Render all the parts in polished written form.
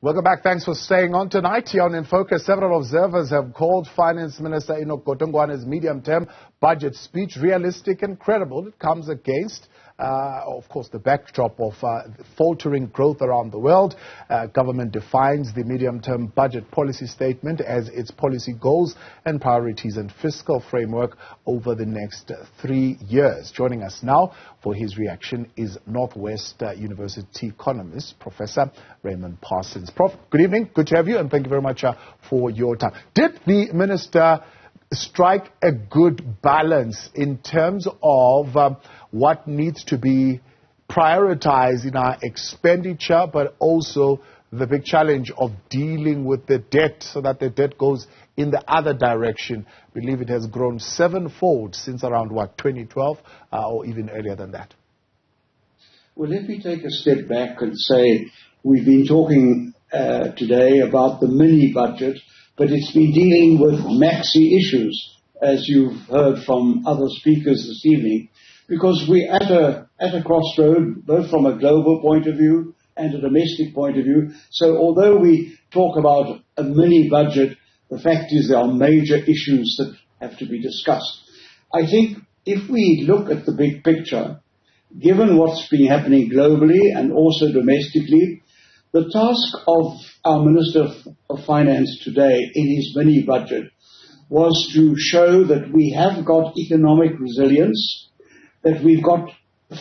Welcome back. Thanks for staying on tonight. Here on In Focus, several observers have called Finance Minister Enoch Godongwana's medium-term budget speech realistic and credible. It comes against, of course, the backdrop of faltering growth around the world. Government defines the medium-term budget policy statement as its policy goals and priorities and fiscal framework over the next 3 years. Joining us now for his reaction is Northwest University economist, Professor Raymond Parsons. Prof, good evening. Good to have you, and thank you very much for your time. Did the minister strike a good balance in terms of what needs to be prioritized in our expenditure, but also the big challenge of dealing with the debt so that the debt goes in the other direction? I believe it has grown 7-fold since around, 2012 or even earlier than that. Well, let me take a step back and say we've been talking today about the mini-budget, but it's been dealing with maxi issues, as you've heard from other speakers this evening, because we're at a crossroad, both from a global point of view and a domestic point of view. So although we talk about a mini-budget, the fact is there are major issues that have to be discussed. I think if we look at the big picture, given what's been happening globally and also domestically, the task of our Minister of Finance today in his mini-budget was to show that we have got economic resilience, that we've got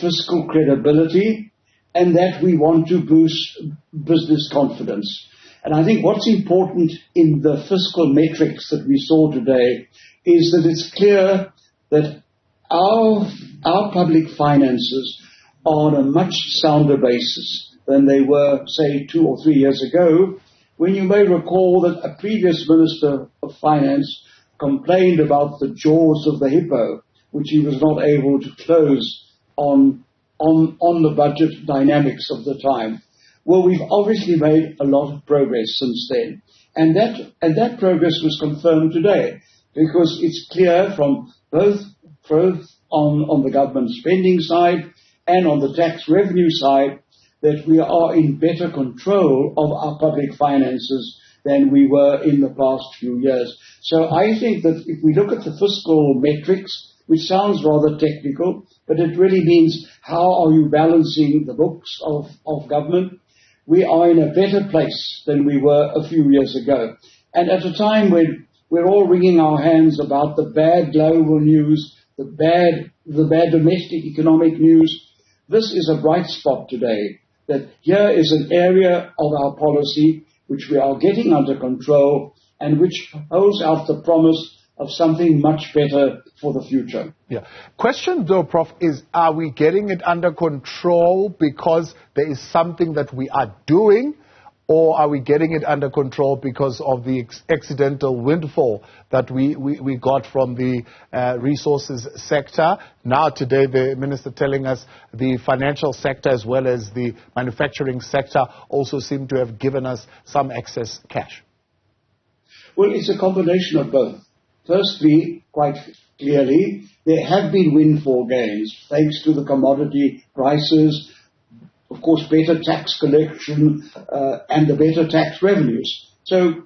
fiscal credibility, and that we want to boost business confidence. And I think what's important in the fiscal metrics that we saw today is that it's clear that our public finances are on a much sounder basis than they were, say, 2 or 3 years ago, when you may recall that a previous Minister of Finance complained about the jaws of the hippo, which he was not able to close on the budget dynamics of the time. Well, we've obviously made a lot of progress since then. And that progress was confirmed today, because it's clear from both on the government spending side and on the tax revenue side that we are in better control of our public finances than we were in the past few years. So I think that if we look at the fiscal metrics, which sounds rather technical, but it really means how are you balancing the books of government, we are in a better place than we were a few years ago. And at a time when we're all wringing our hands about the bad global news, the bad domestic economic news, this is a bright spot today, that here is an area of our policy which we are getting under control and which holds out the promise of something much better for the future. Yeah. Question though, Prof, is are we getting it under control because there is something that we are doing, or are we getting it under control because of the accidental windfall that we got from the resources sector? Now today the minister telling us the financial sector as well as the manufacturing sector also seem to have given us some excess cash. Well, it's a combination of both. Firstly, quite clearly, there have been windfall gains thanks to the commodity prices, of course, better tax collection and the better tax revenues. So,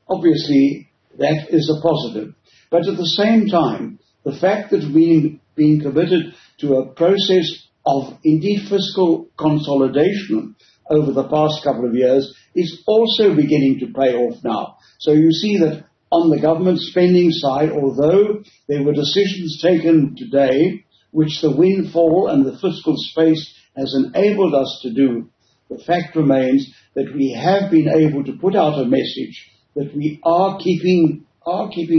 obviously, that is a positive. But at the same time, the fact that we've been committed to a process of, indeed, fiscal consolidation over the past couple of years is also beginning to pay off now. So you see that on the government spending side, although there were decisions taken today which the windfall and the fiscal space has enabled us to do, the fact remains that we have been able to put out a message that we are keeping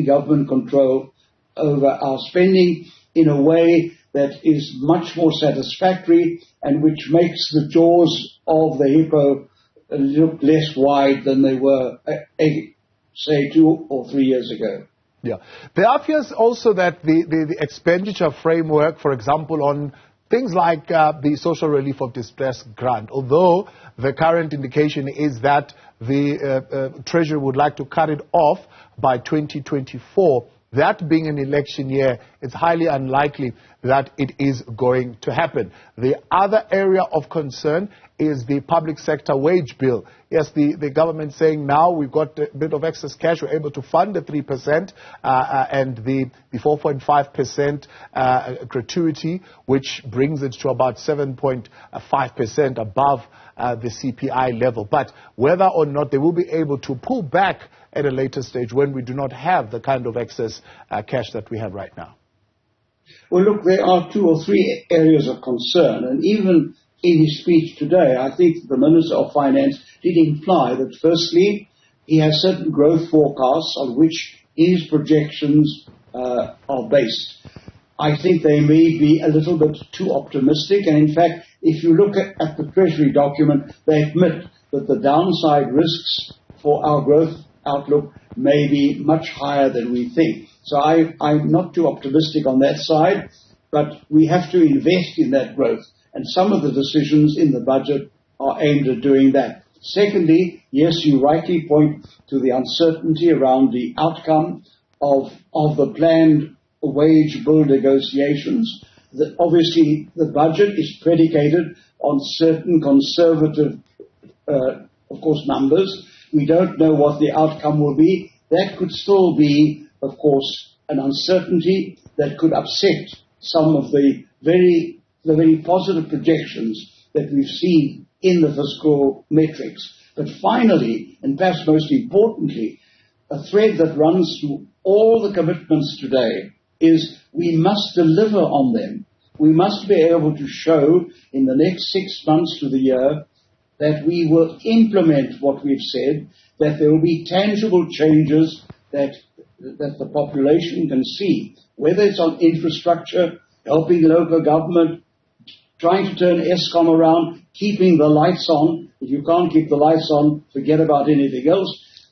government control over our spending in a way that is much more satisfactory and which makes the jaws of the hippo look less wide than they were, say, 2 or 3 years ago. Yeah. There are fears also that the expenditure framework, for example, on things like the social relief of distress grant, although the current indication is that the Treasury would like to cut it off by 2024, that being an election year, it's highly unlikely that it is going to happen. The other area of concern is the public sector wage bill. Yes, the government saying now we've got a bit of excess cash, we're able to fund the 3% and the 4.5% gratuity, which brings it to about 7.5% above the CPI level. But whether or not they will be able to pull back at a later stage when we do not have the kind of excess cash that we have right now. Well, look, there are 2 or 3 areas of concern, and even in his speech today, I think the Minister of Finance did imply that firstly, he has certain growth forecasts on which his projections are based. I think they may be a little bit too optimistic, and in fact, if you look at the Treasury document, they admit that the downside risks for our growth outlook may be much higher than we think. So I'm not too optimistic on that side, but we have to invest in that growth. And some of the decisions in the budget are aimed at doing that. Secondly, yes, you rightly point to the uncertainty around the outcome of the planned wage bill negotiations. Obviously, the budget is predicated on certain conservative, of course, numbers. We don't know what the outcome will be. That could still be, of course, an uncertainty that could upset some of the very positive projections that we've seen in the fiscal metrics. But finally, and perhaps most importantly, a thread that runs through all the commitments today is we must deliver on them. We must be able to show in the next 6 months to the year that we will implement what we've said, that there will be tangible changes that the population can see, whether it's on infrastructure, helping the local government, trying to turn Eskom around, keeping the lights on. If you can't keep the lights on, forget about anything else.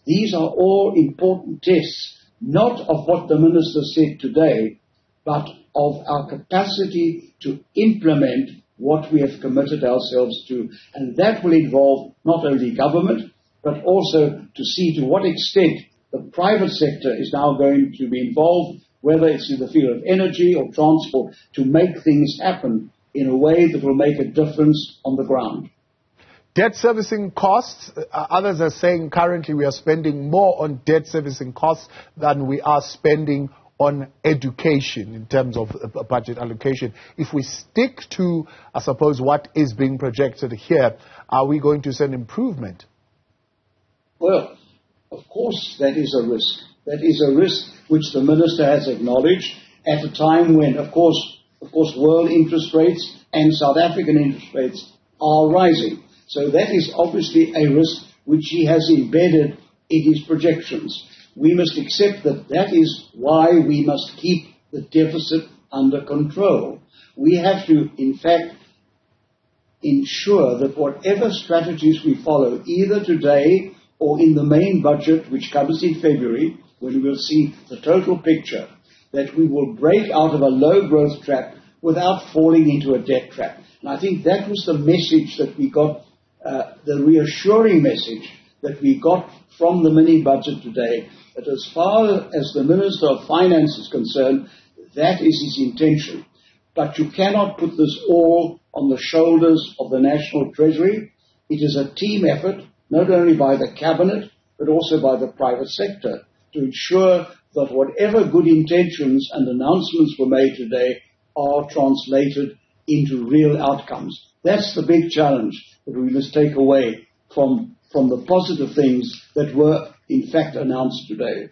These are all important tests, not of what the Minister said today, but of our capacity to implement what we have committed ourselves to. And that will involve not only government, but also to see to what extent the private sector is now going to be involved, whether it's in the field of energy or transport, to make things happen in a way that will make a difference on the ground. Debt servicing costs, others are saying currently we are spending more on debt servicing costs than we are spending on education in terms of budget allocation. If we stick to, I suppose, what is being projected here, are we going to see an improvement? Well, of course, that is a risk. That is a risk which the Minister has acknowledged at a time when, of course, world interest rates and South African interest rates are rising. So that is obviously a risk which he has embedded in his projections. We must accept that that is why we must keep the deficit under control. We have to, in fact, ensure that whatever strategies we follow, either today or in the main budget, which comes in February, when we will see the total picture, that we will break out of a low growth trap without falling into a debt trap. And I think that was the message that we got, the reassuring message that we got from the mini budget today, that as far as the Minister of Finance is concerned, that is his intention. But you cannot put this all on the shoulders of the National Treasury. It is a team effort, not only by the Cabinet, but also by the private sector, to ensure that whatever good intentions and announcements were made today are translated into real outcomes. That's the big challenge that we must take away from the positive things that were in fact announced today.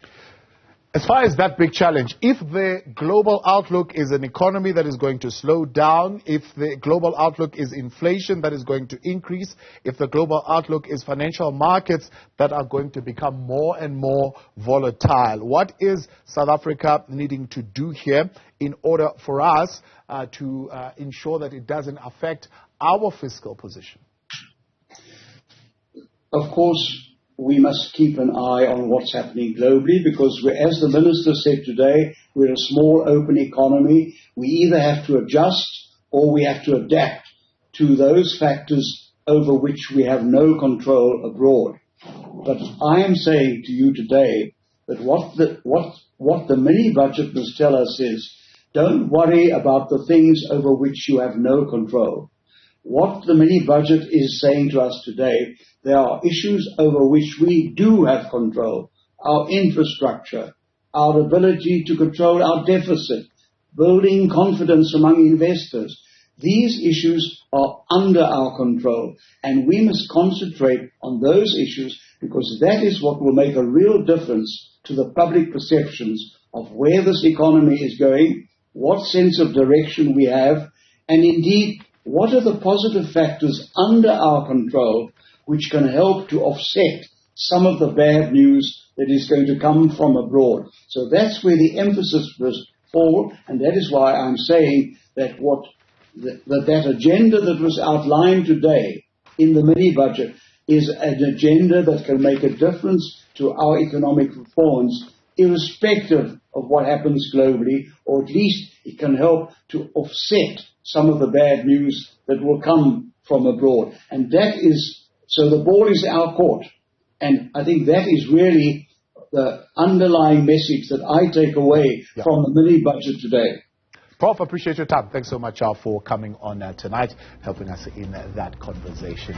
As far as that big challenge, if the global outlook is an economy that is going to slow down, if the global outlook is inflation that is going to increase, if the global outlook is financial markets that are going to become more and more volatile, what is South Africa needing to do here in order for us to ensure that it doesn't affect our fiscal position? Of course, we must keep an eye on what's happening globally because, as the Minister said today, we're a small open economy. We either have to adjust or we have to adapt to those factors over which we have no control abroad. But I am saying to you today that what the mini-budget must tell us is Don't worry about the things over which you have no control. What the mini-budget is saying to us today, there are issues over which we do have control. Our infrastructure, our ability to control our deficit, building confidence among investors. These issues are under our control, and we must concentrate on those issues because that is what will make a real difference to the public perceptions of where this economy is going, what sense of direction we have, and indeed, what are the positive factors under our control which can help to offset some of the bad news that is going to come from abroad. So that's where the emphasis must fall, and that is why I'm saying that that agenda that was outlined today in the mini-budget is an agenda that can make a difference to our economic reforms, irrespective of what happens globally, or at least it can help to offset some of the bad news that will come from abroad. And that is, so the ball is our court. And I think that is really the underlying message that I take away from the mini-budget today. Prof, appreciate your time. Thanks so much for coming on tonight, helping us in that conversation.